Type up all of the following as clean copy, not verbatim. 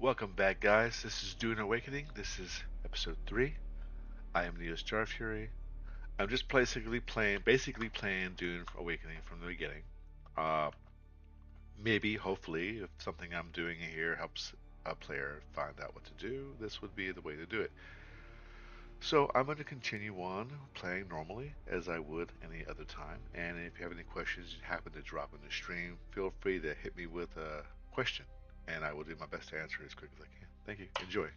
Welcome back, guys. This is Dune Awakening. This is episode 3. I am Neo Star Fury. I'm just basically playing Dune Awakening from the beginning. Uh, Maybe, hopefully, if something I'm doing here helps a player find out what to do, this would be the way to do it. So I'm going to continue on playing normally as I would any other time. And if you have any questions you happen to drop in the stream, feel free to hit me with a question, and I will do my best to answer as quick as I can. Thank you. Enjoy.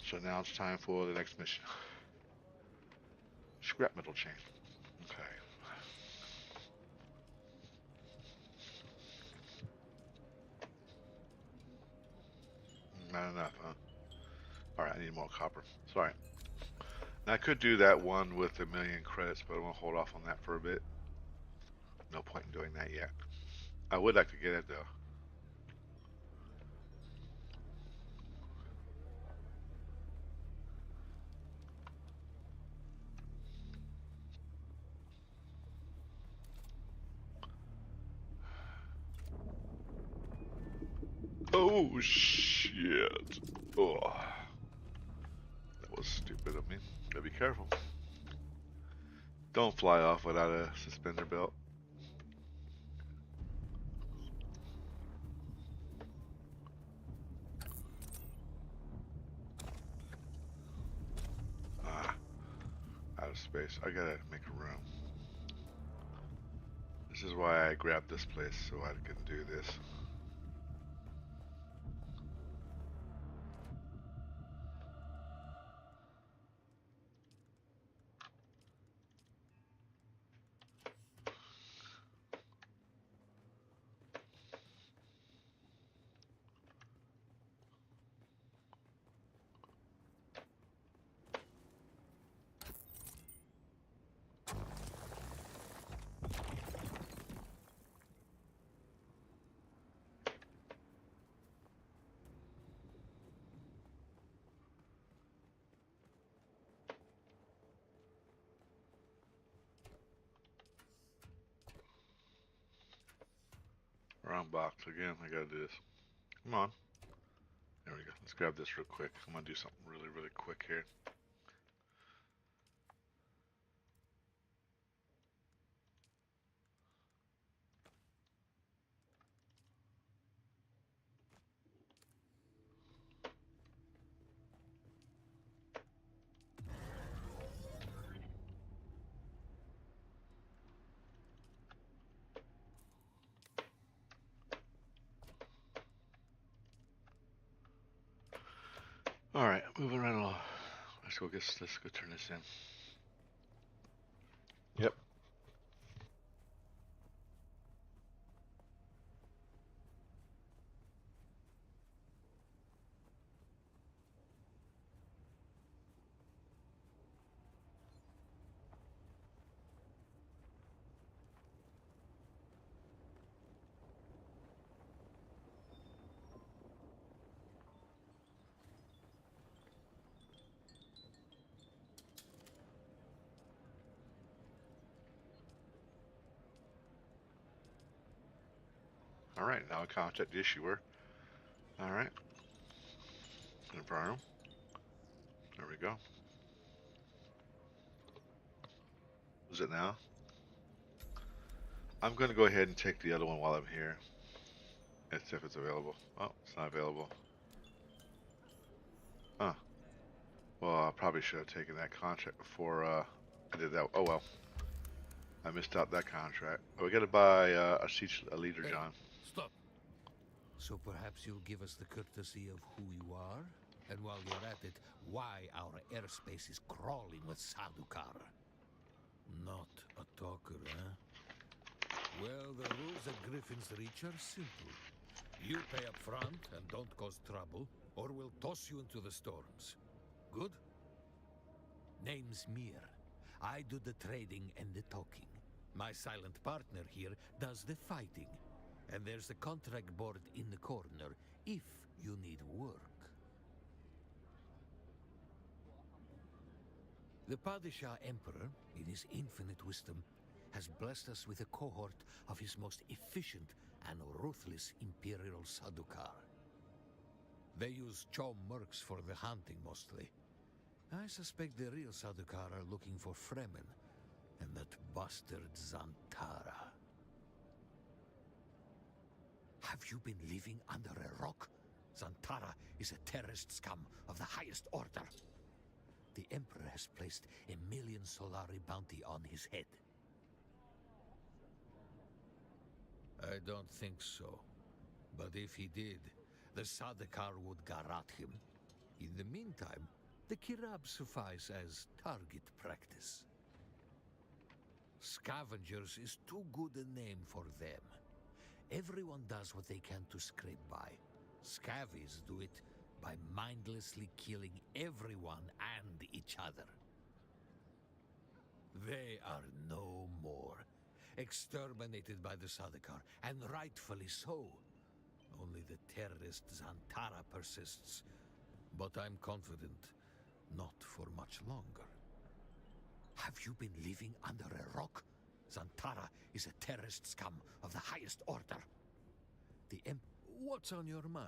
So now it's time for the next mission. Scrap metal chain. Okay. Not enough, huh? Alright, I need more copper. Sorry. Now I could do that one with a million credits, but I'm gonna hold off on that for a bit. No point in doing that yet. I would like to get it though. Oh shit. Oh, that was stupid of me. Gotta be careful. Don't fly off without a suspender belt. Ah, out of space. I gotta make a room. This is why I grabbed this place so I can do this. Wrong box again. I gotta do this. Come on. There we go. Let's grab this real quick. I'm gonna do something really, really quick here. All right, moving right along. Let's go turn this in. Yep. All right, now I contact the issuer. All right, confirm. There we go. Is it now? I'm going to go ahead and take the other one while I'm here. Let's see if it's available. Oh, it's not available. Huh. Well, I probably should have taken that contract before I did that. Oh well, I missed out that contract. Oh, we got to buy a leader, Hey, John. stop. So perhaps you'll give us the courtesy of who you are? And while you're at it, why our airspace is crawling with Sardaukar? Not a talker, eh? Well, the rules at Griffin's Reach are simple. You pay up front and don't cause trouble, or we'll toss you into the storms. Good? Name's Mir. I do the trading and the talking. My silent partner here does the fighting. And there's a contract board in the corner if you need work. The Padishah Emperor, in his infinite wisdom, has blessed us with a cohort of his most efficient and ruthless Imperial Sadukar. They use Chom mercs for the hunting mostly. I suspect the real Sadukar are looking for Fremen and that bastard Zantara. Have you been living under a rock? Zantara is a terrorist scum of the highest order. The Emperor has placed 1,000,000 Solari bounty on his head. I don't think so. But if he did, the Sadakar would garrote him. In the meantime, the Kirab suffice as target practice. Scavengers is too good a name for them. Everyone does what they can to scrape by. Scavies do it by mindlessly killing everyone and each other. They are no more. Exterminated by the Sadakar, and rightfully so. Only the terrorist Zantara persists. But I'm confident not for much longer. Have you been living under a rock? Zantara is a terrorist scum of the highest order. What's on your mind?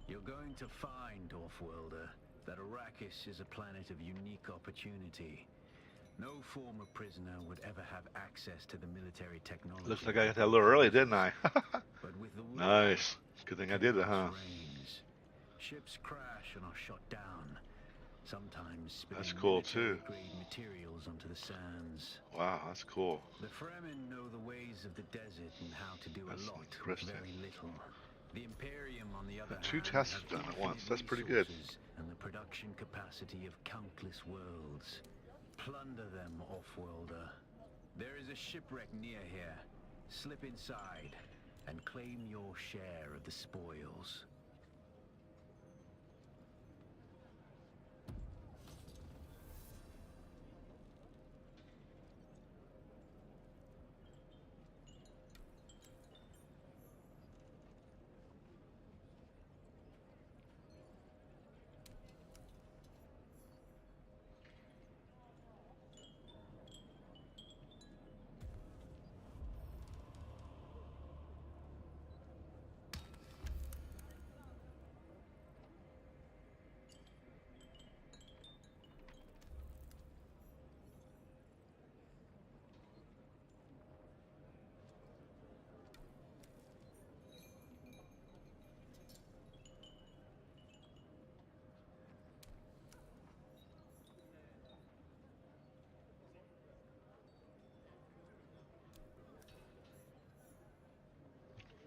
You're going to find, Offworlder, that Arrakis is a planet of unique opportunity. No former prisoner would ever have access to the military Looks technology like I that got that a it little early, didn't uses. I? But with the wheel, Nice. Good thing I did it, chaos huh? reigns. Ships crash and are shot down, sometimes That's spilling cool too. military-grade materials onto the sands. Wow, that's cool. The Fremen know the ways of the desert and how to do a That's lot with interesting. very little. The Imperium, on the other Two hand, tests have done at once. infinite That's pretty good. resources and the production capacity of countless worlds. Plunder them, Offworlder. There is a shipwreck near here. Slip inside and claim your share of the spoils.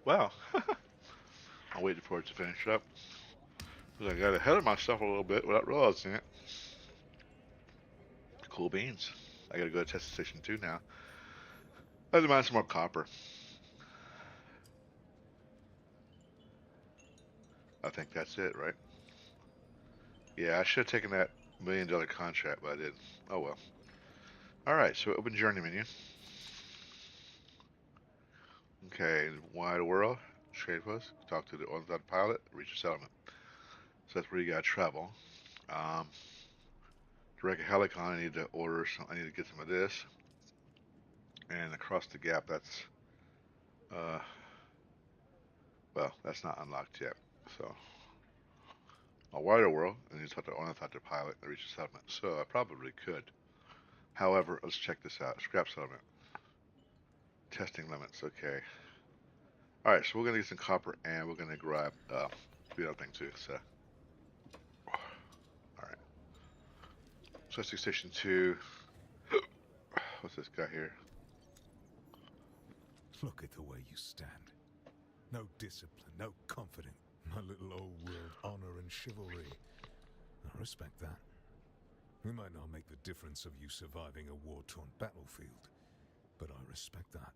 Wow. I waited for it to finish up. I got ahead of myself a little bit without realizing it. Cool beans. I gotta go to test station 2 now. I have to mine some more copper. I think that's it, right? Yeah, I should have taken that $1 million contract, but I didn't. Oh well. All right, so open journey menu. Okay, wide world, trade post, talk to the on-thought pilot, reach a settlement. So that's where you gotta travel. Um, direct a helicon, I need to order some, I need to get some of this. And across the gap, that's, uh, well, that's not unlocked yet. So, a wider world, and you talk to on-thought pilot and reach a settlement. So I probably could. However, let's check this out. Scrap settlement. Testing limits, okay. Alright, so we're gonna get some copper and we're gonna grab the other thing too, so alright. Testing station 2. What's this guy here? Look at the way you stand. No discipline, no confidence. My little old world honor and chivalry. I respect that. We might not make the difference of you surviving a war-torn battlefield, but I respect that.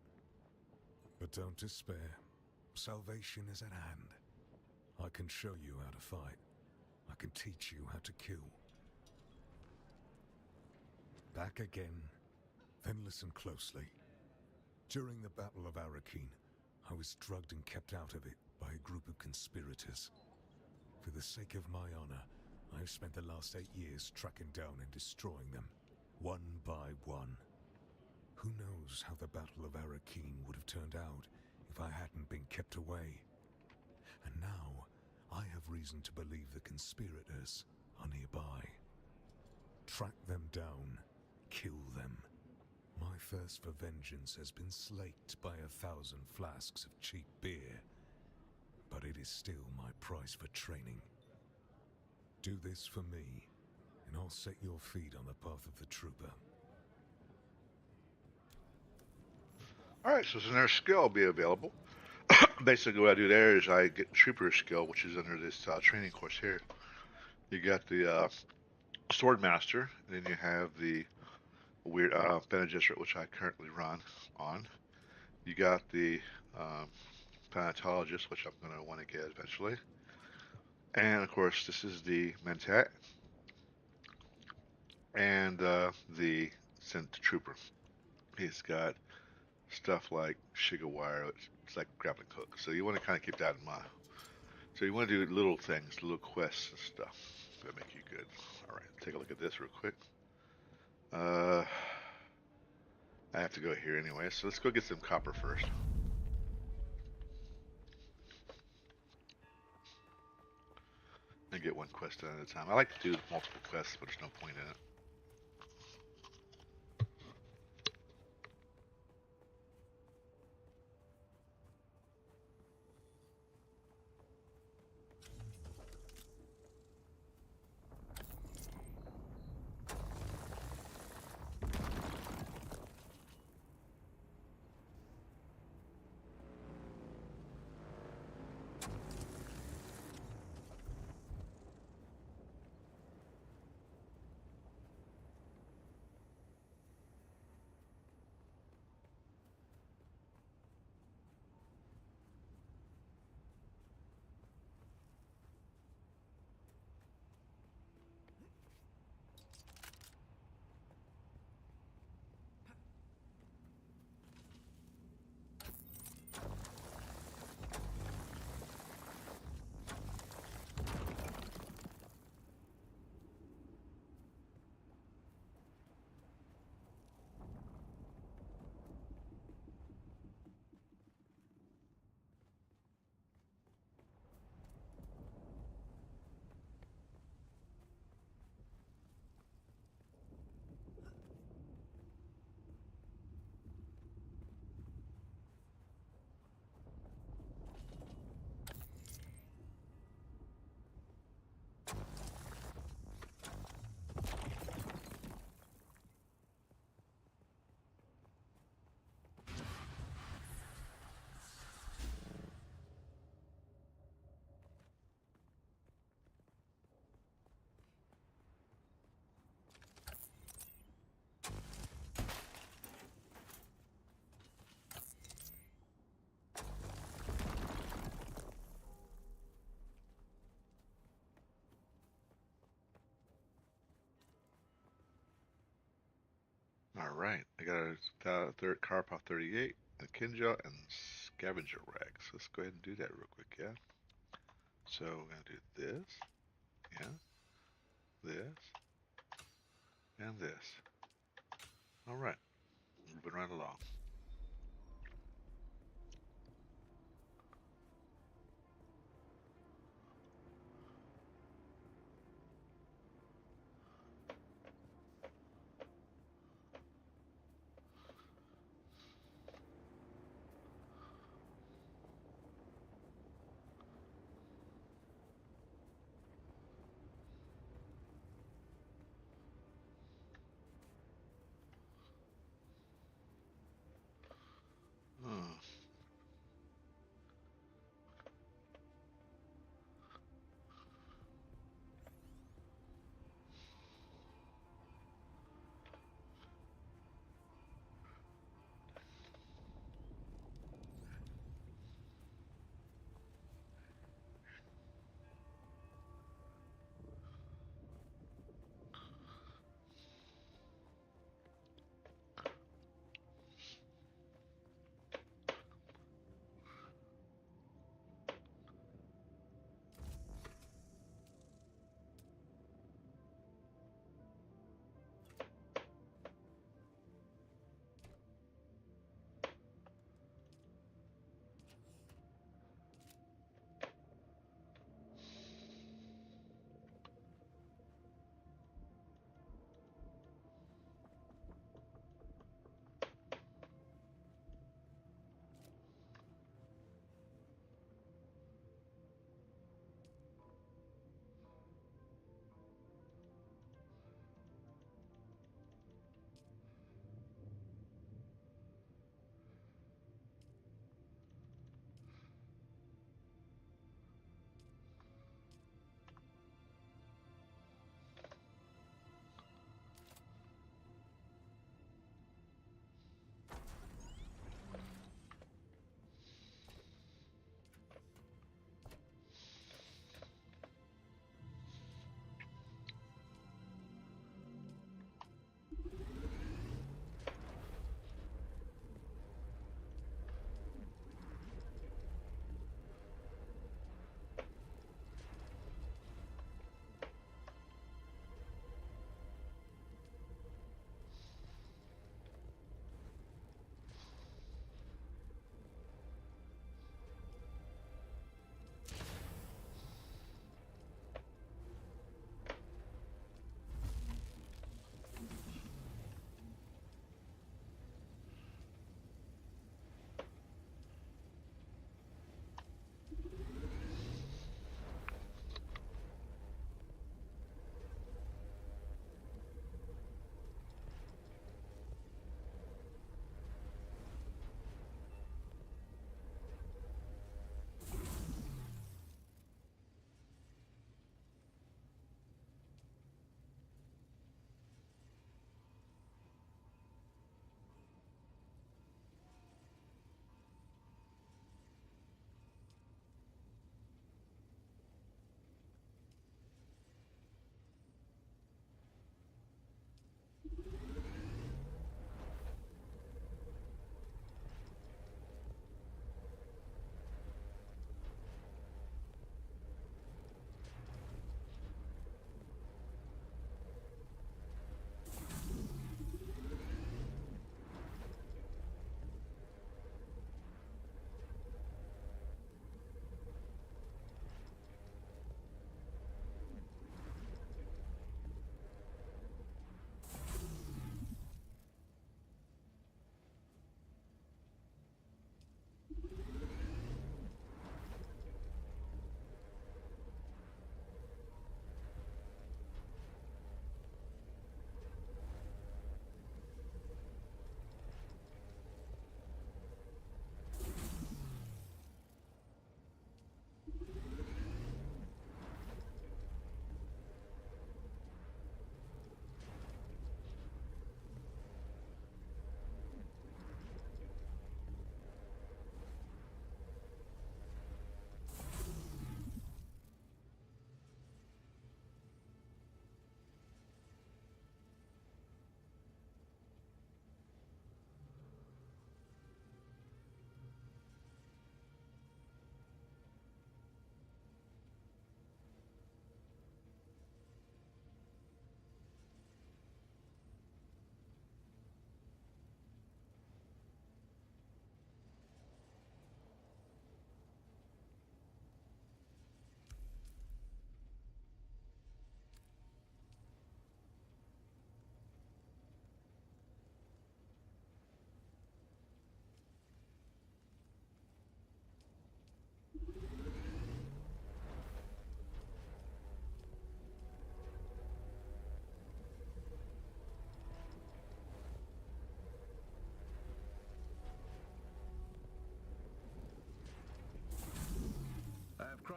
But don't despair. Salvation is at hand. I can show you how to fight. I can teach you how to kill. Back again. Then listen closely. During the Battle of Arakeen, I was drugged and kept out of it by a group of conspirators. For the sake of my honor, I've spent the last 8 years tracking down and destroying them, one by one. Who knows how the Battle of Arakeen would have turned out if I hadn't been kept away. And now, I have reason to believe the conspirators are nearby. Track them down, kill them. My thirst for vengeance has been slaked by 1,000 flasks of cheap beer, but it is still my price for training. Do this for me, and I'll set your feet on the path of the trooper. Alright, so there's skill will be available. Basically what I do there is I get trooper skill, which is under this training course here. You got the sword master, and then you have the weird Bene Gesserit, which I currently run on. You got the um, planetologist, which I'm going to want to get eventually. And of course, this is the Mentat and the Sent Trooper. He's got stuff like Shiga Wire, it's like grappling hook. So you want to kind of keep that in mind. So you want to do little things, little quests and stuff that make you good. All right, take a look at this real quick. I have to go here anyway, so let's go get some copper first. And get one quest done at a time. I like to do multiple quests, but there's no point in it. right. I got a third Carpath 38, a Kinja, and Scavenger Rags. Let's go ahead and do that real quick, yeah? So we're going to do this, yeah, this, and this. All right. Moving right along.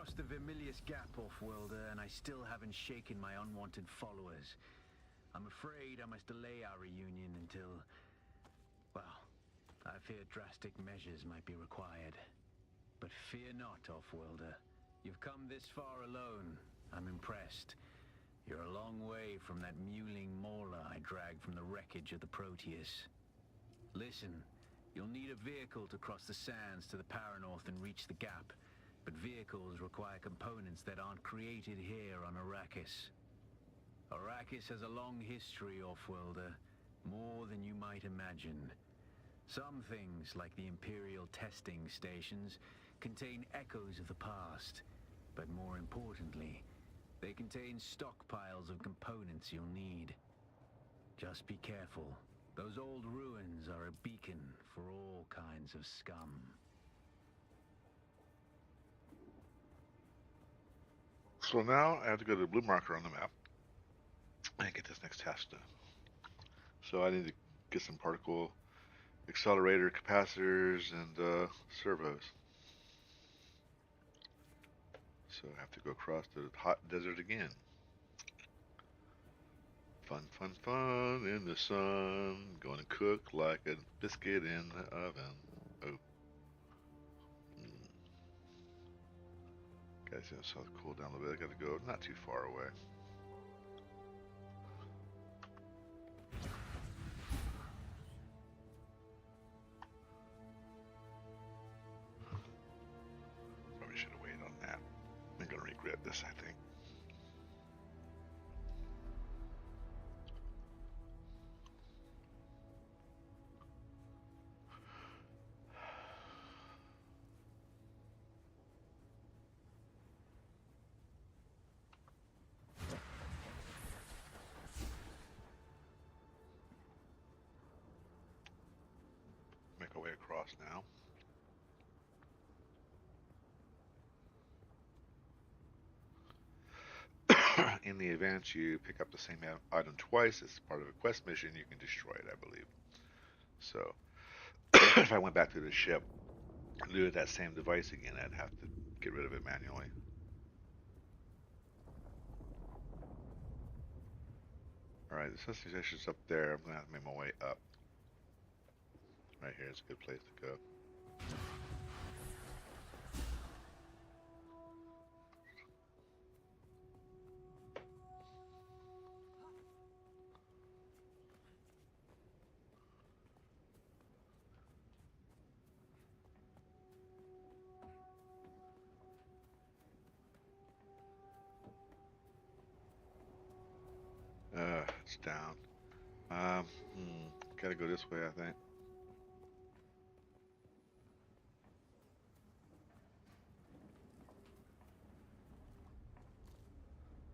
crossed the Vermilius Gap, Off-Worlder, and I still haven't shaken my unwanted followers. I'm afraid I must delay our reunion until... well, I fear drastic measures might be required. But fear not, Off-Worlder. You've come this far alone. I'm impressed. You're a long way from that mewling mauler I dragged from the wreckage of the Proteus. Listen, you'll need a vehicle to cross the sands to the Paranorth and reach the gap. But vehicles require components that aren't created here on Arrakis. Arrakis has a long history, Off-Worlder. More than you might imagine. Some things, like the Imperial testing stations, contain echoes of the past. But more importantly, they contain stockpiles of components you'll need. Just be careful. Those old ruins are a beacon for all kinds of scum. So now I have to go to the blue marker on the map and get this next task done. So I need to get some particle accelerator capacitors and servos. So I have to go across the hot desert again. Fun, fun, fun in the sun. Going to cook like a biscuit in the oven. Oh. Guys, so I'll cool down a little bit. I gotta go not too far away. Probably should have waited on that. I'm gonna regret this, I think. Make our way across now. In the event you pick up the same item twice as part of a quest mission, you can destroy it, I believe. So, if I went back to the ship and do that same device again, I'd have to get rid of it manually. Alright, the sensing station's up there. I'm gonna have to make my way up. Right here is a good place to go. It's down. Gotta go this way, I think.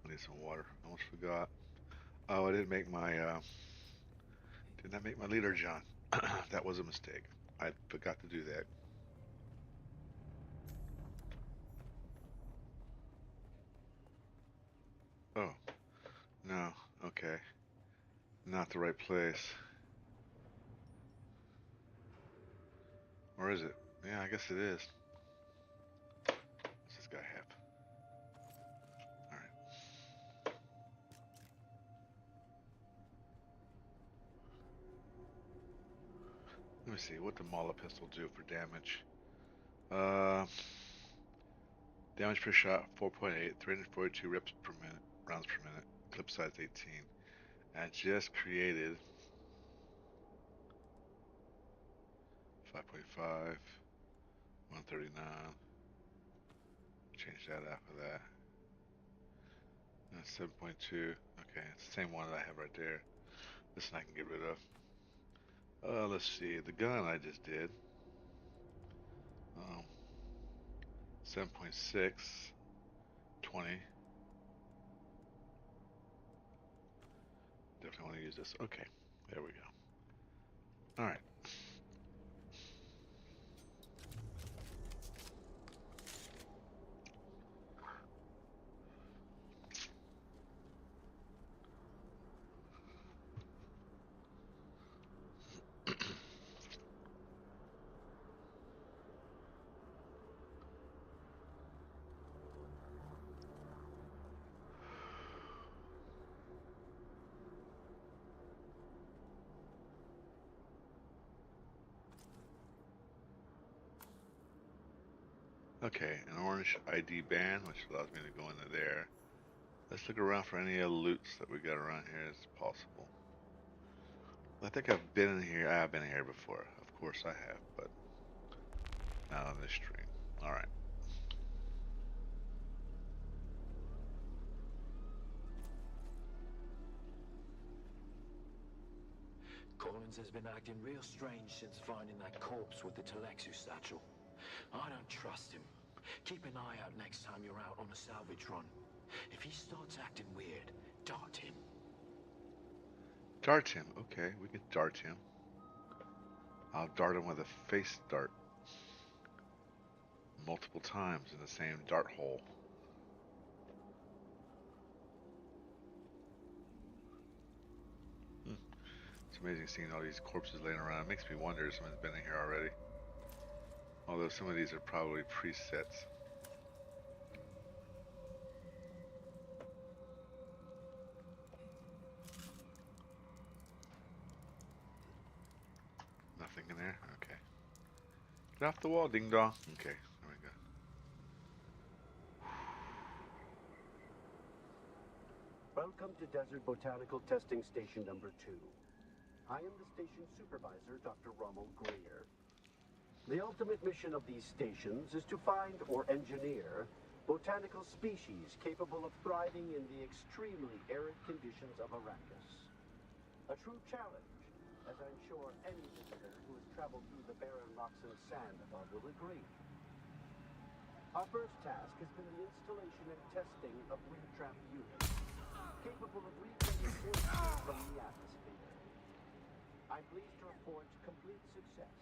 I need some water. I almost forgot. Oh, I didn't make my, did not make my leader, John. That was a mistake. I forgot to do that. Oh, no. Okay. Not the right place. Or is it? Yeah, I guess it is. What's this guy have? Alright. Let me see. What the Mala pistol do for damage? Damage per shot 4.8, 342 reps per minute, rounds per minute. Clip size 18. And I just created 5.5, 139. Change that after that. 7.2. Okay, it's the same one that I have right there. This one I can get rid of. Let's see. The gun I just did. 7.6. 20. Definitely want to use this. Okay, there we go. Alright. Okay, an orange ID band, which allows me to go into there. Let's look around for any loots that we got around here as possible. I think I've been in here. I have been here before. Of course I have, but not on this stream. Alright. Collins has been acting real strange since finding that corpse with the Telexu satchel. I don't trust him. Keep an eye out next time you're out on a salvage run. If he starts acting weird, dart him. Dart him. Okay, we can dart him. I'll dart him with a face dart. Multiple times in the same dart hole. It's amazing seeing all these corpses laying around. It makes me wonder if someone's been in here already. Although some of these are probably presets. Nothing in there? Okay. Get off the wall, ding dong. Okay, there we go. Welcome to Desert Botanical Testing Station number 2. I am the station supervisor, Dr. Rommel Greer. The ultimate mission of these stations is to find or engineer botanical species capable of thriving in the extremely arid conditions of Arrakis. A true challenge, as I'm sure any visitor who has traveled through the barren rocks and sand above will agree. Our first task has been the installation and testing of wind trap units, capable of reclaiming moisture from the atmosphere. I'm pleased to report complete success,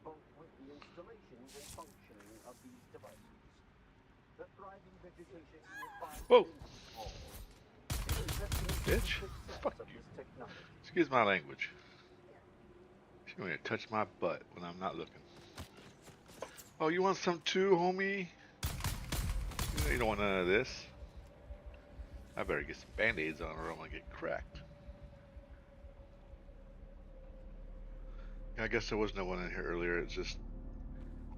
both with the installation and functioning of these devices. The thriving vegetation you will find Whoa! within these walls is a testament to the Bitch. success Fuck of you. this technology. Excuse my language. She's going to touch my butt when I'm not looking. Oh, you want some too, homie? You don't want none of this. I better get some band-aids on or I'm going to get cracked. Yeah, I guess there was no one in here earlier. It's just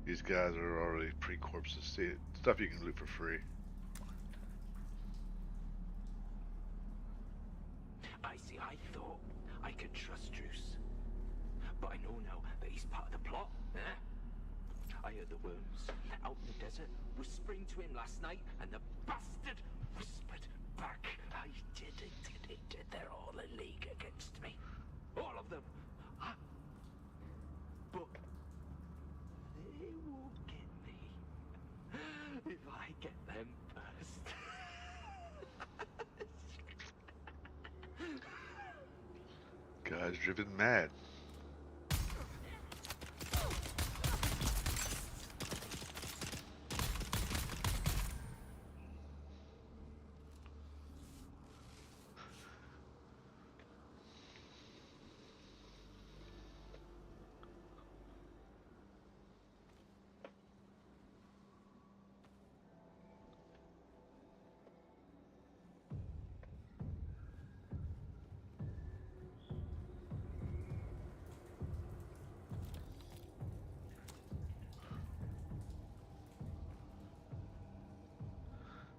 these guys are already pre-corpses. See, stuff you can loot for free. I thought I could trust Druce. But I know now that he's part of the plot, eh? I heard the worms out in the desert whispering to him last night, and the bastard whispered back. I did it. They're all a league against me. All of them. But they won't get me if I get them first. Guys driven mad.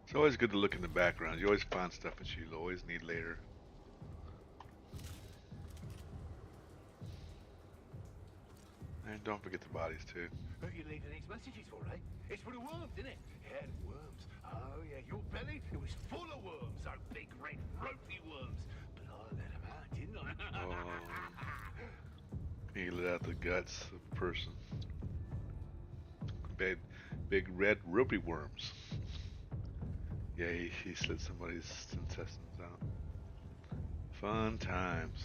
It's always good to look in the background. You always find stuff that you'll always need later. And don't forget the bodies too. What you leave the next messages for, eh? It's for the worms, isn't it? Yeah, the worms. Oh, yeah, your belly, it was full of worms, those big red ropey worms. But I let them out, didn't I? You let out the guts of a person. Big red ropey worms. Yeah, he slit somebody's intestines out. Fun times.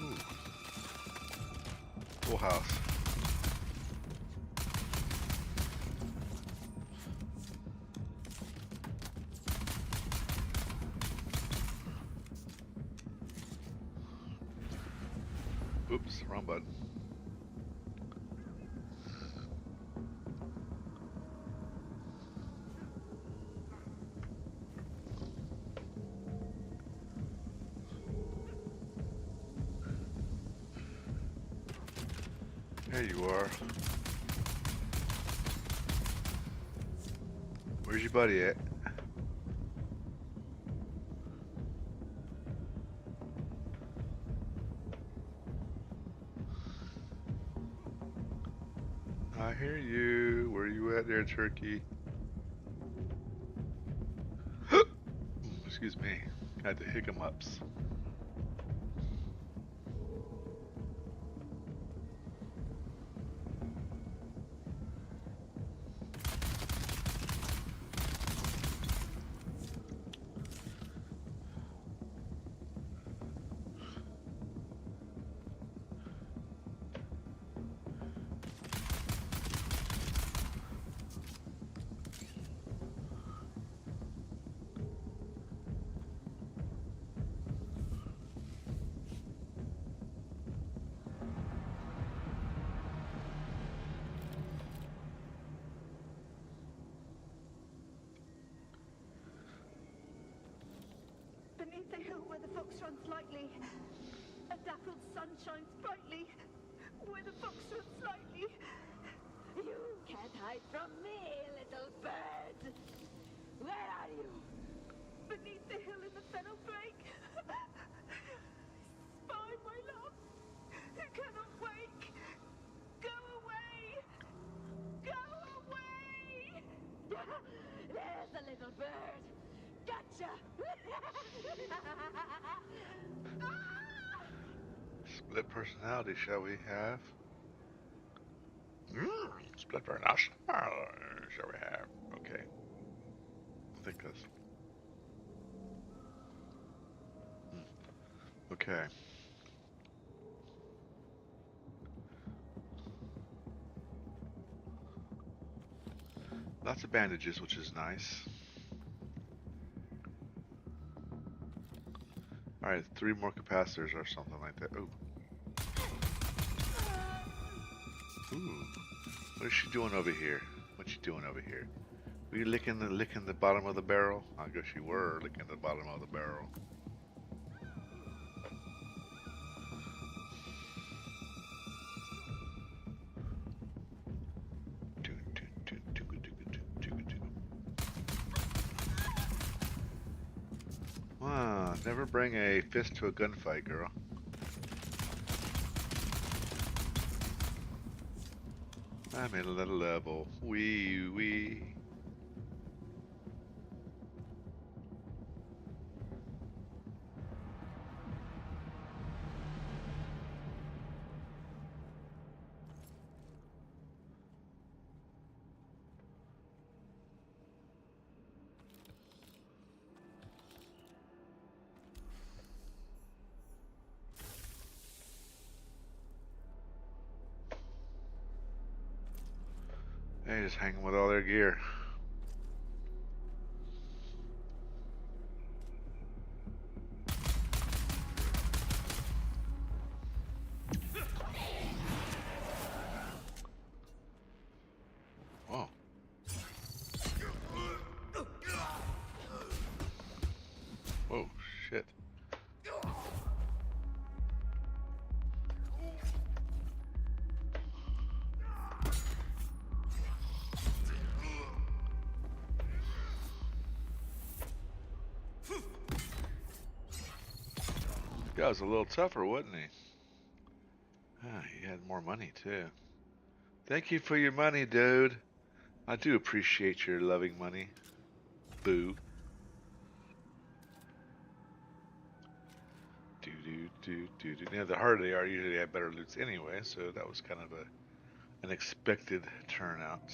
Ooh. Full house. Oops, wrong button. There you are. Where's your buddy at? I hear you. Where you at there, turkey? Excuse me. Had the hiccups. Beneath the hill where the fox runs lightly, a dappled sun shines brightly. Where the fox runs lightly. You can't hide from me, little bird. Where are you? Beneath the hill in the fennel brake. Spy, my love, who cannot wake. Go away. Go away. There's the little bird. Gotcha! Split personality, shall we have? Split personality, shall we have? Okay. I think that's... Okay. Lots of bandages, which is nice. Alright, 3 more capacitors or something like that. Ooh. Ooh. What is she doing over here? What's she doing over here? Were you licking the bottom of the barrel? I guess you were licking the bottom of the barrel. Wow, never bring a fist to a gunfight, girl. I'm in a little level. Wee wee. They just hanging with all their gear. Whoa. Whoa, shit. This guy was a little tougher, wasn't he? Ah, he had more money, too. Thank you for your money, dude. I do appreciate your loving money. Boo. Now, the harder they are, usually have better loots anyway, so that was kind of an expected turnout.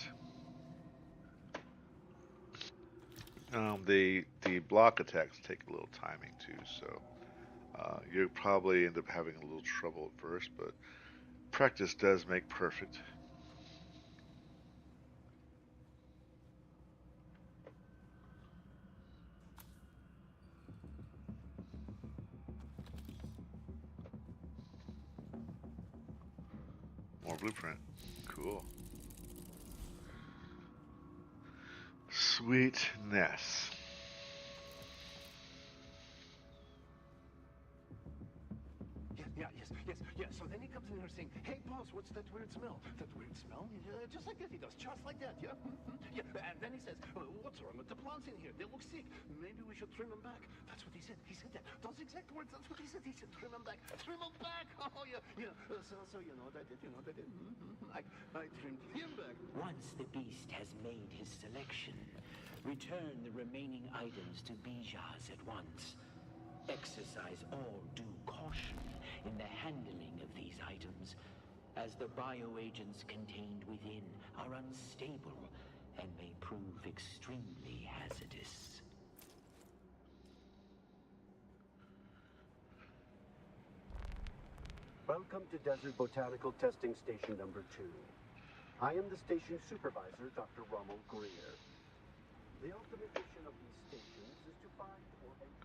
The block attacks take a little timing too, so you'll probably end up having a little trouble at first, but practice does make perfect. More blueprint. Cool. Sweetness. Yeah, yes, yes. So then he comes in here saying, "Hey, boss, what's that weird smell? That weird smell?" Just like that he does, just like that, yeah? Yeah, and then he says, "What's wrong with the plants in here? They look sick. Maybe we should trim them back." That's what he said. He said that. Those exact words, that's what he said. He said, "Trim them back. Trim them back." Oh, yeah. So you know what I did? You know what I did? I trimmed him back. Once the beast has made his selection, return the remaining items to Bijaz at once. Exercise all due caution in the handling of these items, as the bioagents contained within are unstable and may prove extremely hazardous. Welcome to Desert Botanical Testing Station number 2. I am the station supervisor, Dr. Rommel Greer. The ultimate mission of these stations is to find or engineer...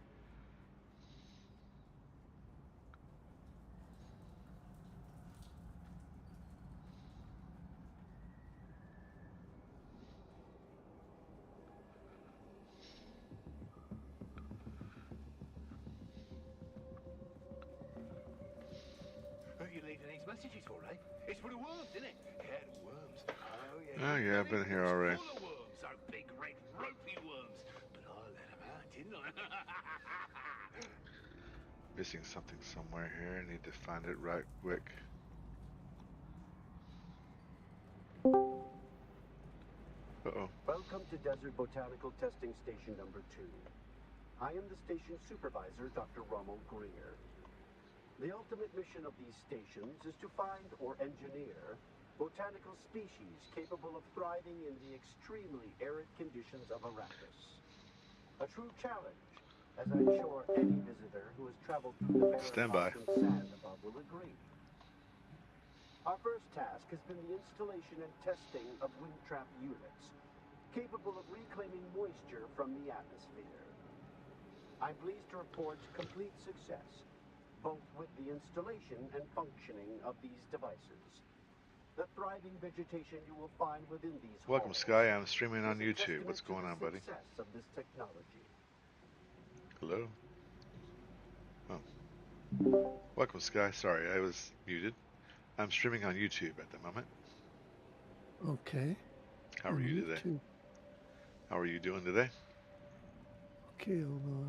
You leaving these messages for, eh? It's for the worms, isn't it? Yeah, the worms. Oh, yeah. Oh You yeah, I've belly been here was already. full of worms. So big, red, ropey worms. But I let them out, didn't I? Missing something somewhere here. I need to find it right quick. Uh-oh. Welcome to Desert Botanical Testing Station number 2. I am the station supervisor, Dr. Rommel Greer. The ultimate mission of these stations is to find or engineer botanical species capable of thriving in the extremely arid conditions of Arrakis. A true challenge, as I'm sure any visitor who has traveled through the barren Stand by. mountain sand above will agree. Our first task has been the installation and testing of wind trap units, capable of reclaiming moisture from the atmosphere. I'm pleased to report complete success, both with the installation and functioning of these devices. The thriving vegetation you will find within these Welcome, halls Sky. I'm streaming on is a YouTube. testament What's to going the on, buddy? success of this technology. Hello? Oh. Welcome, Sky. Sorry, I was muted. I'm streaming on YouTube at the moment. Okay. How are On you today? YouTube. How are you doing today? Okay, although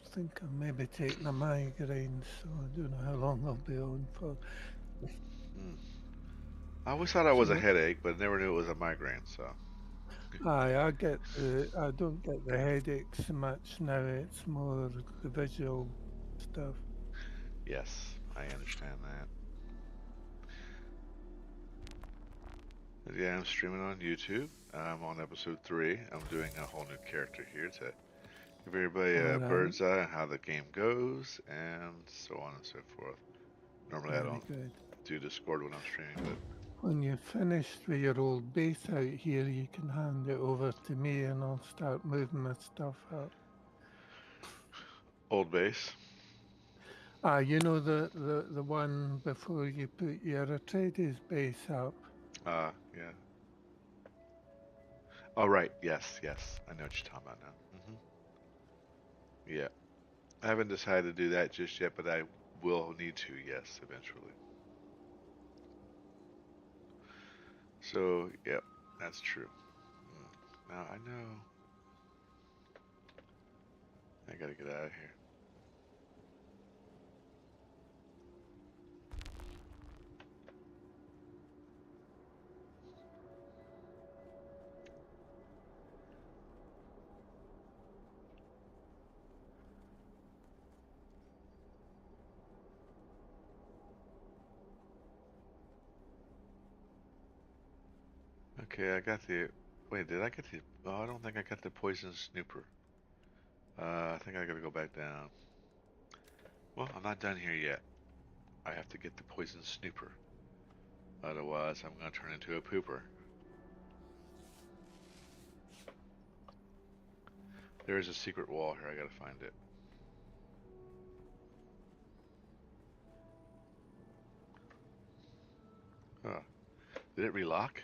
I think I'm maybe taking a migraine, so I don't know how long I'll be on for. Hmm. I always thought I was a So, headache, but never knew it was a migraine, so. I don't get the headaches much now. It's more the visual stuff. Yes, I understand that. But yeah, I'm streaming on YouTube. I'm on episode 3. I'm doing a whole new character here to give everybody All a right. bird's eye on how the game goes, and so on and so forth. Normally I Very don't good. do Discord when I'm streaming, but When you're finished with your old base out here, you can hand it over to me and I'll start moving my stuff up. old base. You know the one before you put your Atreides base up? Yeah. Oh, right. Yes. I know what you're talking about now. Yeah. I haven't decided to do that just yet, but I will need to, yes, eventually. So, yeah, that's true. Now, I know. I gotta get out of here. Okay, I got the... Wait, did I get the... Oh, I don't think I got the poison snooper. I think I gotta go back down. Well, I'm not done here yet. I have to get the poison snooper. Otherwise, I'm gonna turn into a pooper. There is a secret wall here. I gotta find it. Huh. Did it relock?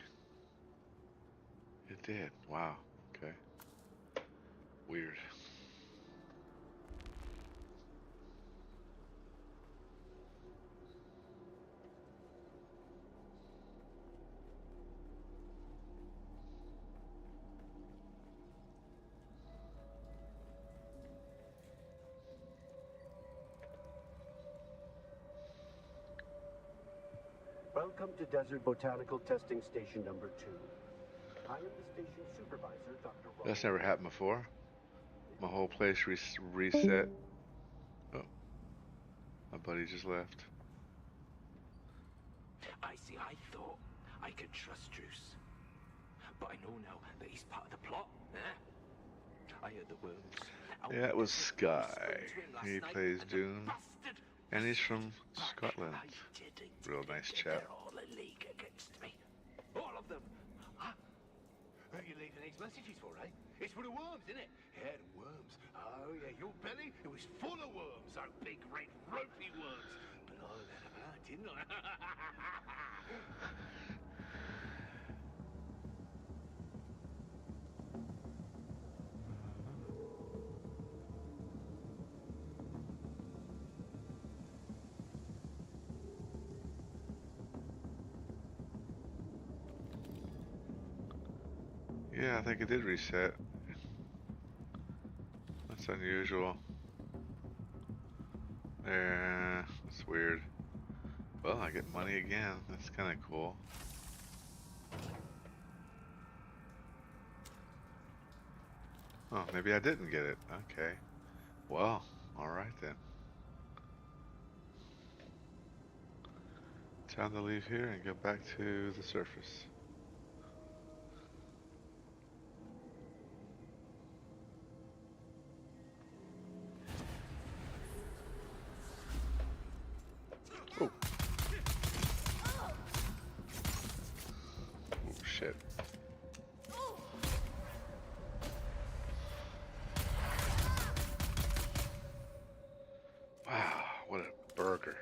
It did. Wow. Okay. Weird. Welcome to Desert Botanical Testing Station number 2. I am the station supervisor, Dr. That's Rummel. never happened before. My whole place reset. Oh, my buddy just left. I see, I thought I could trust Druce. But I know now that he's part of the plot, eh? I heard the worms out in Yeah, the it was desert Sky. whispering to him last He night, plays and the Dune, bastard and he's whispered from back. Scotland. I didn't Real think nice it. chap. They're all a league against me. All of them. Huh? Who are you leaving these messages for, eh? It's for the worms, isn't it? Yeah, the worms. Oh, yeah, your belly, it was full of worms, those big, red, ropey worms. But I let them out, didn't I? Yeah, I think it did reset. That's unusual. Yeah, that's weird. Well, I get money again. That's kind of cool. Oh, maybe I didn't get it. Okay. Well, alright then. Time to leave here and go back to the surface. Oh. Oh, shit. Wow, what a burger.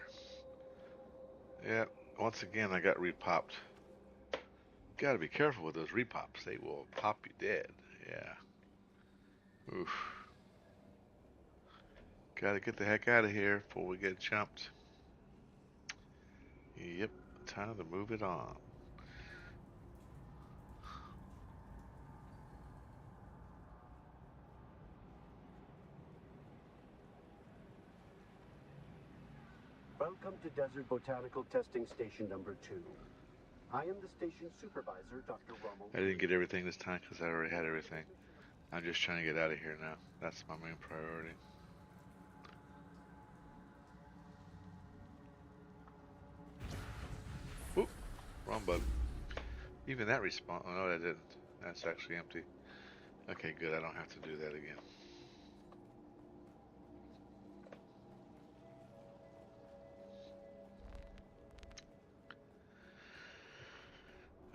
Yep, once again I got repopped. Gotta be careful with those repops. They will pop you dead. Yeah. Oof. Gotta get the heck out of here before we get jumped. Yep, time to move it on. Welcome to Desert Botanical Testing Station number 2. I am the station supervisor, Dr. Rummel. I didn't get everything this time because I already had everything. I'm just trying to get out of here now. That's my main priority. Oop, wrong button. Even that respawn. Oh, no, that didn't. That's actually empty. Okay, good. I don't have to do that again.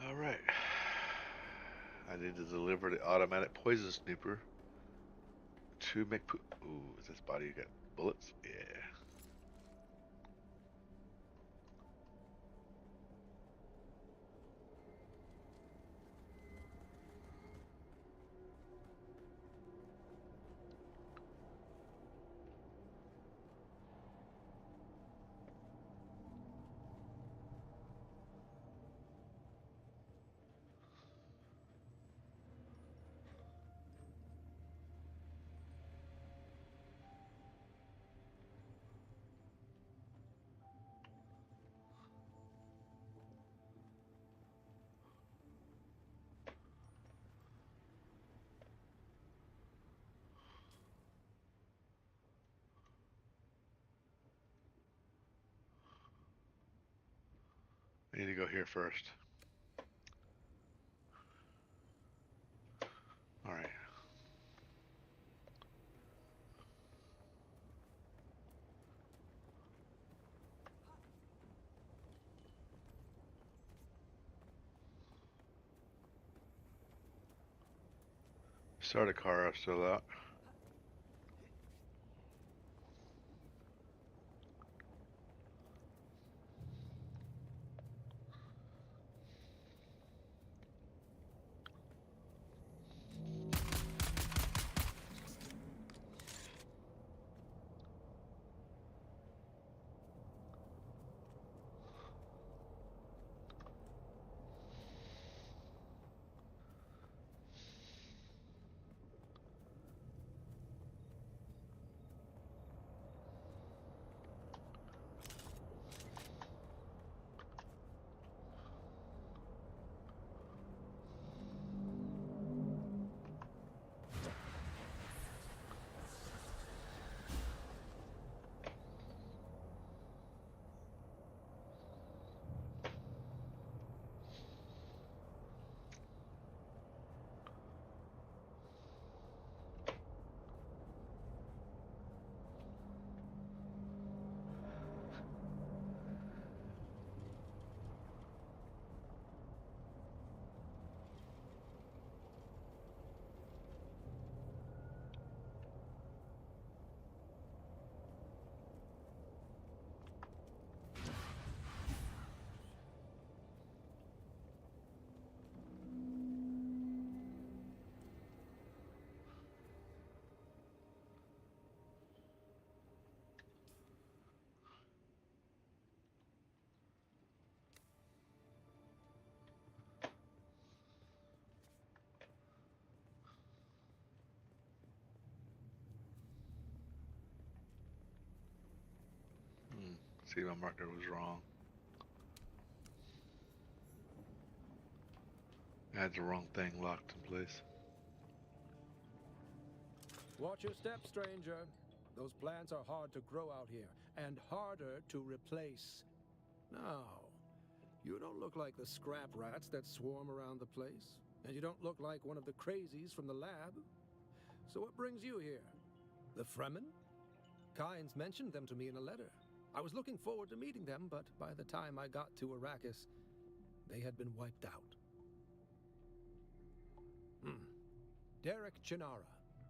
Alright. I need to deliver the automatic poison snooper to McPoo. Ooh, is this body got bullets? Yeah. I need to go here first. Alright. Starter car are still out. See, my marker was wrong. I had the wrong thing locked in place. Watch your step, stranger. Those plants are hard to grow out here, and harder to replace. Now, you don't look like the scrap rats that swarm around the place, and you don't look like one of the crazies from the lab. So what brings you here? The Fremen? Kynes mentioned them to me in a letter. I was looking forward to meeting them, but by the time I got to Arrakis, they had been wiped out. Derek Chinara,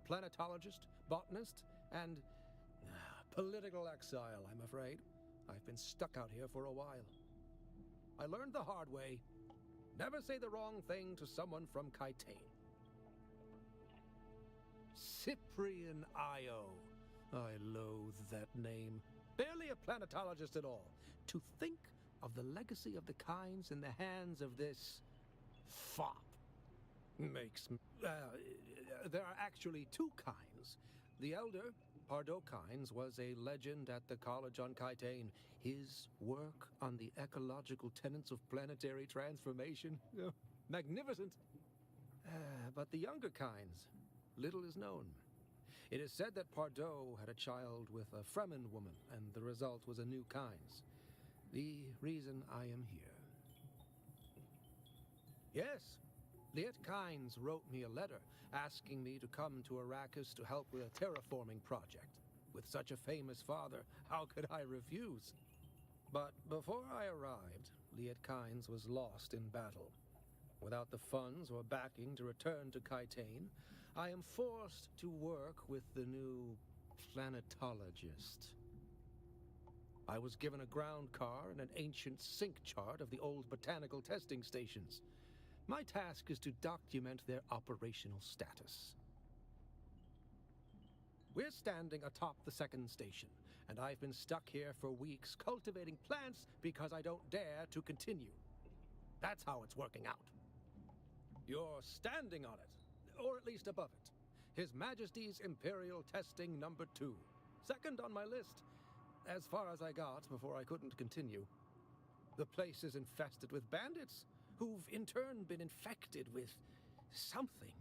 planetologist, botanist, and political exile, I'm afraid. I've been stuck out here for a while. I learned the hard way. Never say the wrong thing to someone from Kytane. Cyprian Io. I loathe that name. Barely a planetologist at all. To think of the legacy of the Kynes in the hands of this fop makes me... there are actually two Kynes. The elder, Pardo Kynes, was a legend at the college on Kytane. His work on the ecological tenets of planetary transformation, magnificent. But the younger Kynes, little is known. It is said that Pardo had a child with a Fremen woman, and the result was a new Kynes. The reason I am here. Yes, Liet Kynes wrote me a letter asking me to come to Arrakis to help with a terraforming project. With such a famous father, how could I refuse? But before I arrived, Liet Kynes was lost in battle. Without the funds or backing to return to Kytane, I am forced to work with the new planetologist. I was given a ground car and an ancient sync chart of the old botanical testing stations. My task is to document their operational status. We're standing atop the second station, and I've been stuck here for weeks cultivating plants because I don't dare to continue. That's how it's working out. You're standing on it, or at least above it. His Majesty's Imperial Testing Number 2. Second on my list, as far as I got before I couldn't continue. The place is infested with bandits, who've in turn been infected with something.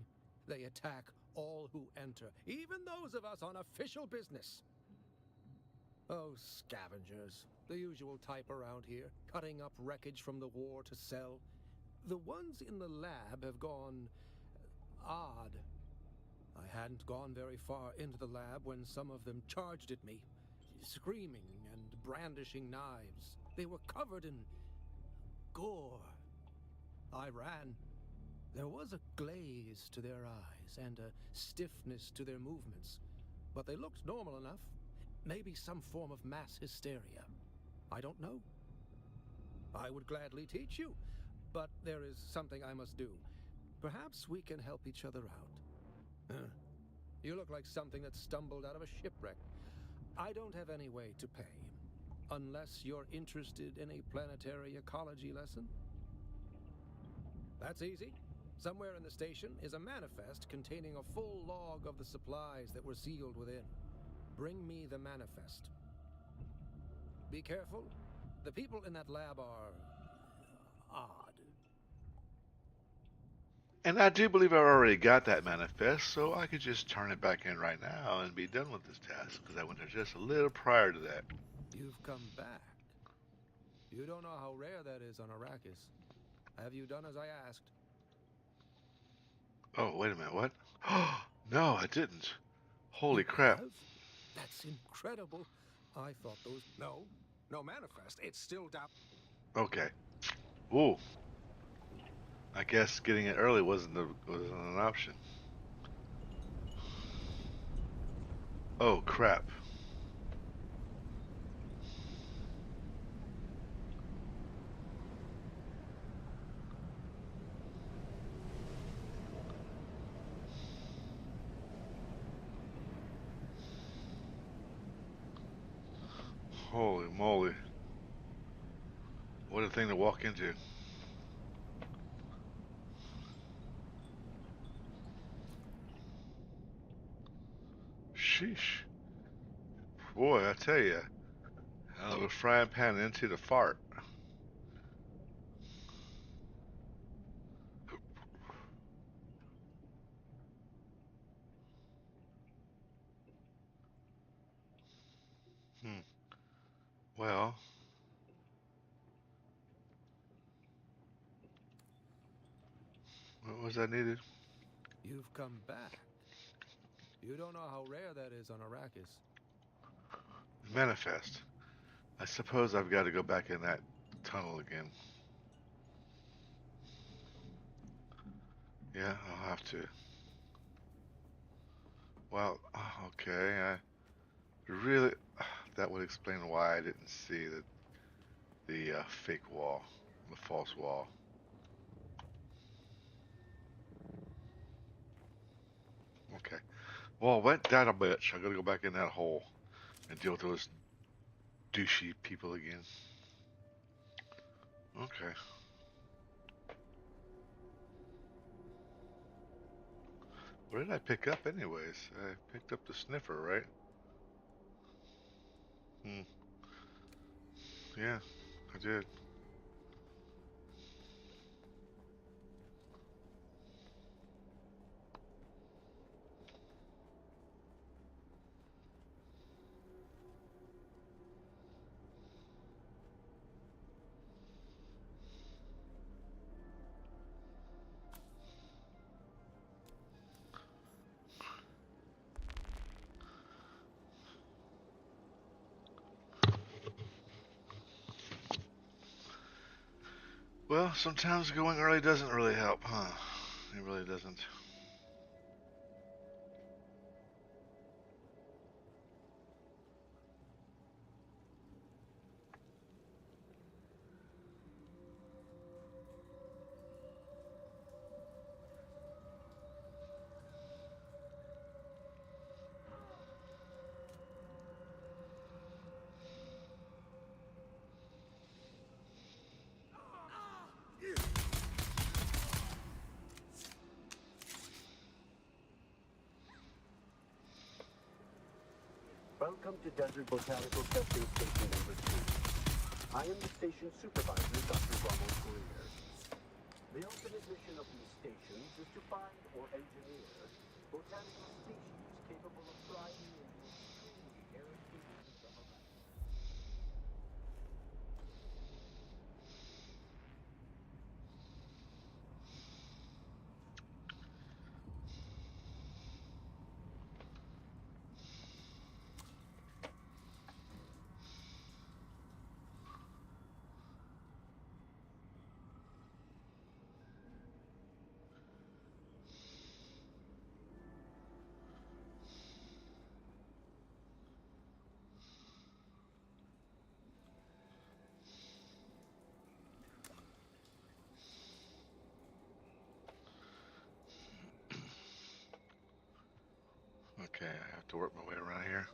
They attack all who enter, even those of us on official business. Oh, scavengers, the usual type around here, cutting up wreckage from the war to sell. The ones in the lab have gone odd. I hadn't gone very far into the lab when some of them charged at me, screaming and brandishing knives. They were covered in gore. I ran. There was a glaze to their eyes and a stiffness to their movements, but they looked normal enough. Maybe some form of mass hysteria. I don't know. I would gladly teach you, but there is something I must do. Perhaps we can help each other out. You look like something that stumbled out of a shipwreck. I don't have any way to pay, unless you're interested in a planetary ecology lesson. That's easy. Somewhere in the station is a manifest containing a full log of the supplies that were sealed within. Bring me the manifest. Be careful. The people in that lab are odd. And I do believe I've already got that manifest, so I could just turn it back in right now and be done with this task, because I went there just a little prior to that. You've come back. You don't know how rare that is on Arrakis. Have you done as I asked? Oh, wait a minute, what? No, I didn't. Holy You crap. have? That's incredible. I thought those... No manifest. It's still down... Okay. Ooh. I guess getting it early wasn't an option. Oh, crap. Holy moly. What a thing to walk into. Sheesh. Boy, I tell ya. Out of the frying pan into the fart. Hmm. Well, what was that needed? You've come back. You don't know how rare that is on Arrakis. Manifest. I suppose I've got to go back in that tunnel again. Yeah, I'll have to. Well, okay. I really. That would explain why I didn't see the fake wall, the false wall. Okay. Well, went that a bitch. I gotta go back in that hole and deal with those douchey people again. Okay. What did I pick up anyways? I picked up the sniffer, right? Hmm. Yeah, I did. Well, sometimes going early doesn't really help, huh? It really doesn't. Welcome to Desert Botanical Testing Station number 2. I am the station supervisor, Dr. Ronald Greer. The ultimate mission of these stations is to find or engineer botanical species capable of thriving in the extremely arid conditions of Iraq. Okay, I have to work my way around here.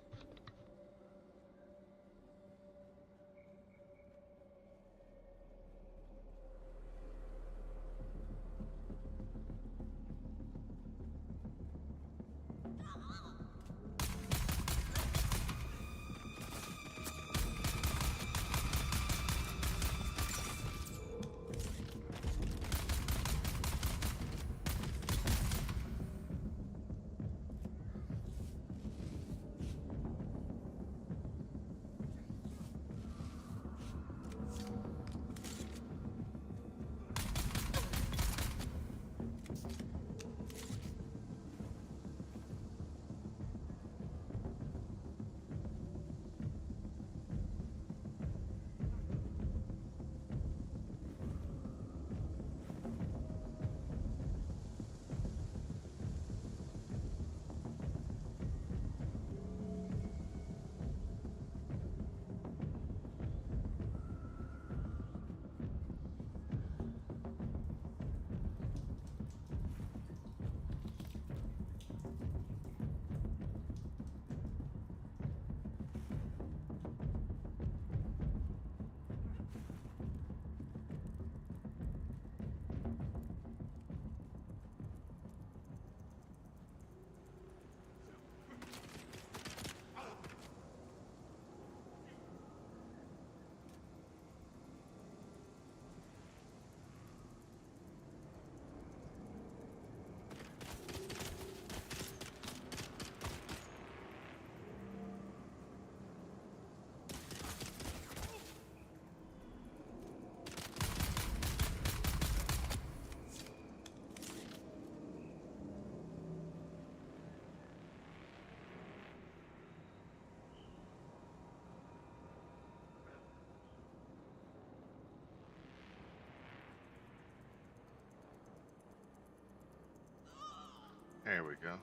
There we go.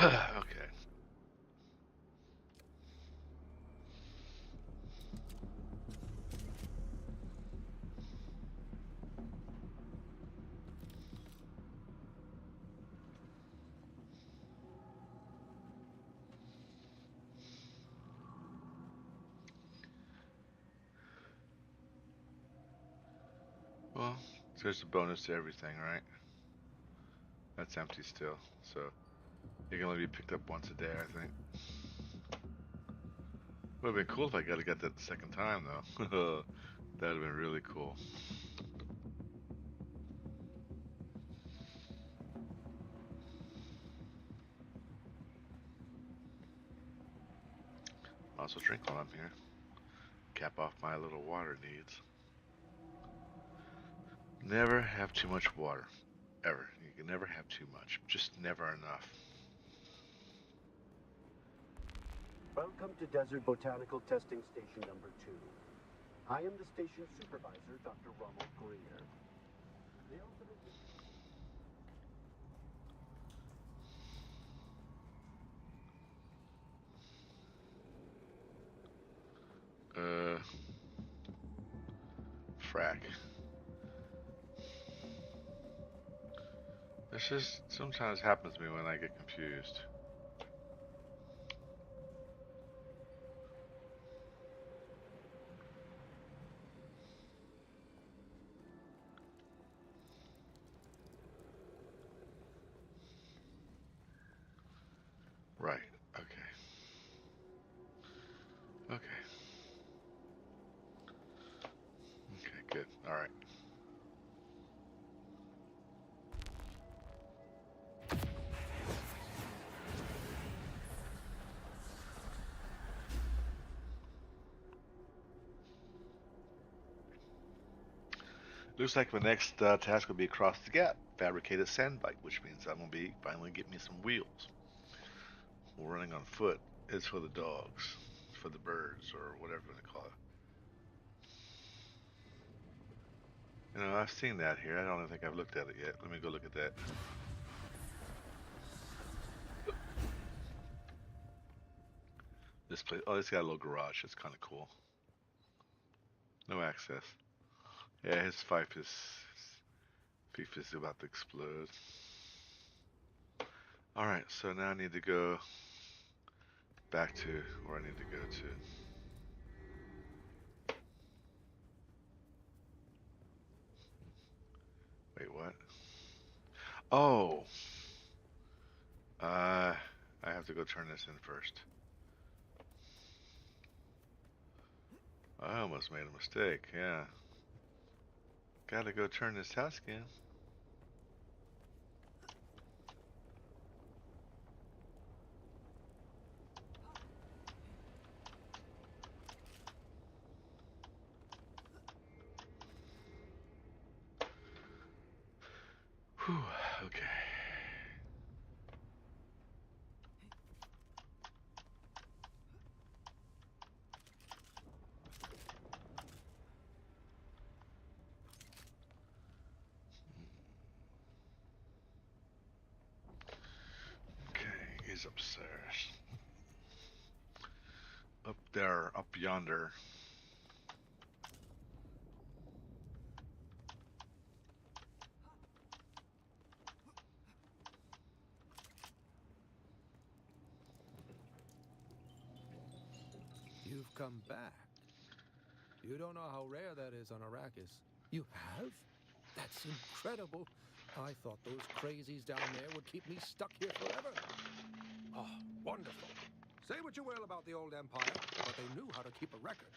Ah. Okay. Well, there's a bonus to everything, right? That's empty still, so it can only be picked up once a day, I think. Would have been cool if I got that the second time, though. That would have been really cool. Also drink while I'm here. Cap off my little water needs. Never have too much water. Ever. You can never have too much. Just never enough. Welcome to Desert Botanical Testing Station number 2. I am the station supervisor, Dr. Rommel Greer. The ultimate Frack. This just sometimes happens to me when I get confused. Right. Okay. Okay. Okay, good. All right. Looks like my next task will be across the gap. Fabricate a sandbike, which means I'm going to be finally get me some wheels. We're running on foot. It's for the dogs. It's for the birds, or whatever you want to call it. You know, I've seen that here. I don't think I've looked at it yet. Let me go look at that. This place. Oh, it's got a little garage. It's kind of cool. No access. Yeah, his fief is about to explode. All right, so now I need to go back to where I need to go to. Oh, uh, I have to go turn this in first. I almost made a mistake. Yeah, gotta go turn this task in. Whew, okay. Okay, he's upstairs. Up there, up yonder. You've come back. You don't know how rare that is on Arrakis. You have? That's incredible. I thought those crazies down there would keep me stuck here forever. Oh, wonderful. Say what you will about the old empire, but they knew how to keep a record.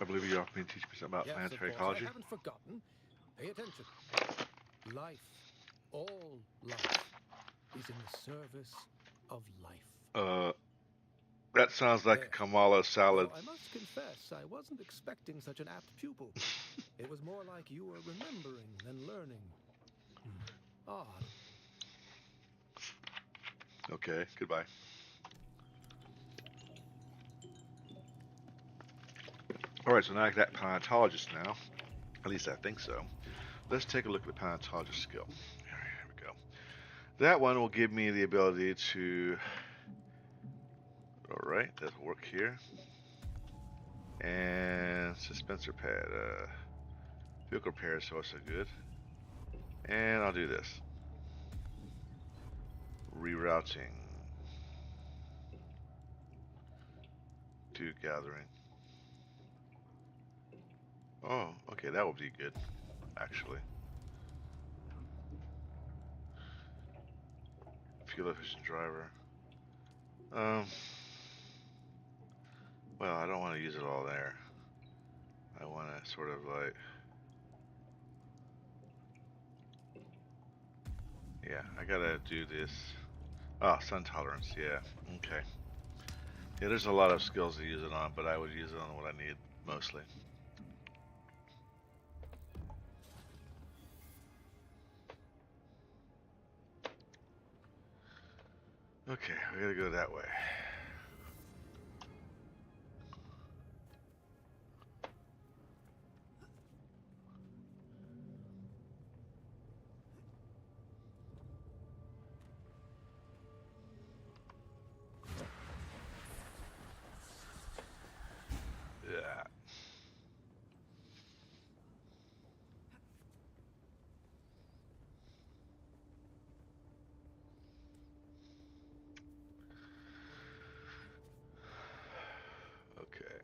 I believe you offered me to teach me something about Yes, of planetary course, ecology. I haven't forgotten. Pay attention. Life, all life, is in the service of life. That sounds like a There. Kamala salad. Though I must confess, I wasn't expecting such an apt pupil. It was more like you were remembering than learning. Odd. Okay, goodbye. Alright, so now I got paleontologist now. At least I think so. Let's take a look at the paleontologist skill. Here we go. That one will give me the ability to... Alright, that'll work here. And dispenser pad. Vehicle repair is also good. And I'll do this. Rerouting. Do gathering. Oh, okay, that would be good, actually. Fuel efficient driver. Well, I don't want to use it all there. I want to sort of like... Yeah, I gotta do this. Oh, sun tolerance, yeah, okay. Yeah, there's a lot of skills to use it on, but I would use it on what I need mostly. Okay, we gotta go that way. Yeah. Okay.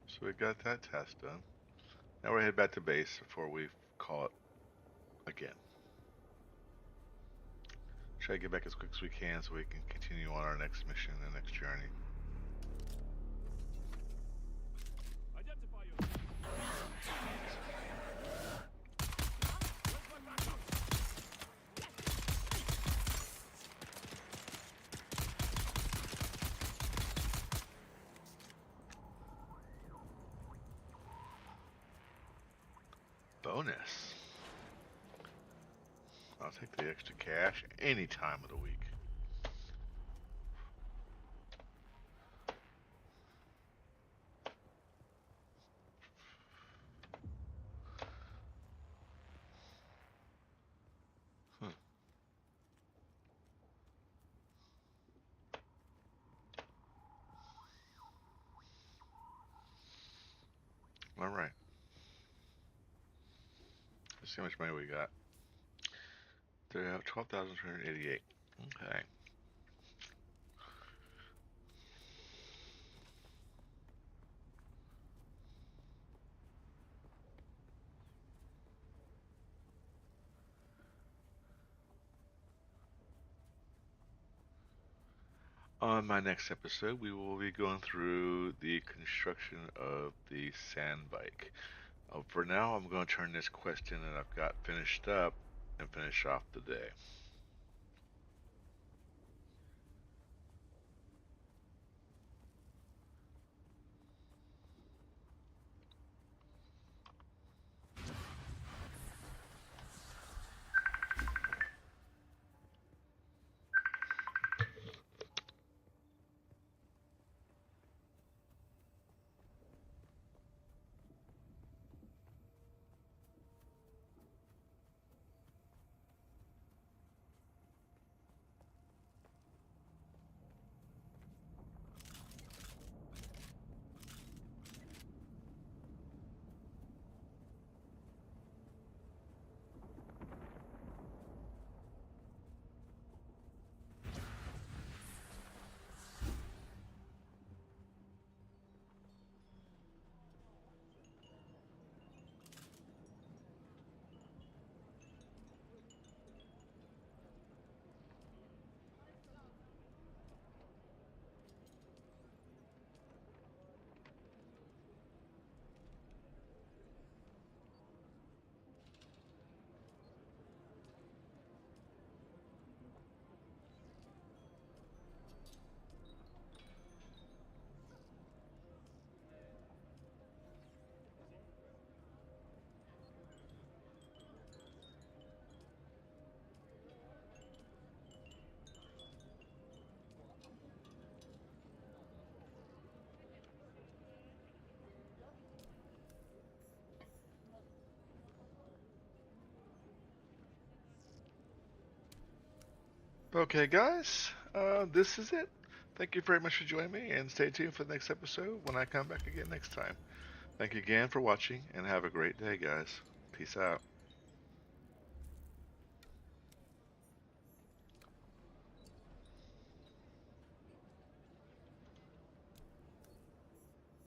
So we got that task done. Now we're head back to base before we call it again. Try to get back as quick as we can so we can continue on our next mission and next journey. Bonus. I'll take the extra cash any time of the week. Huh. All right. Let's see how much money we got. 12,388. Okay. On my next episode, we will be going through the construction of the sand bike. For now, I'm going to turn this quest in that I've got finished up and finish off the day. Okay, guys, this is it. Thank you very much for joining me, and stay tuned for the next episode when I come back again next time. Thank you again for watching, and have a great day, guys. Peace out.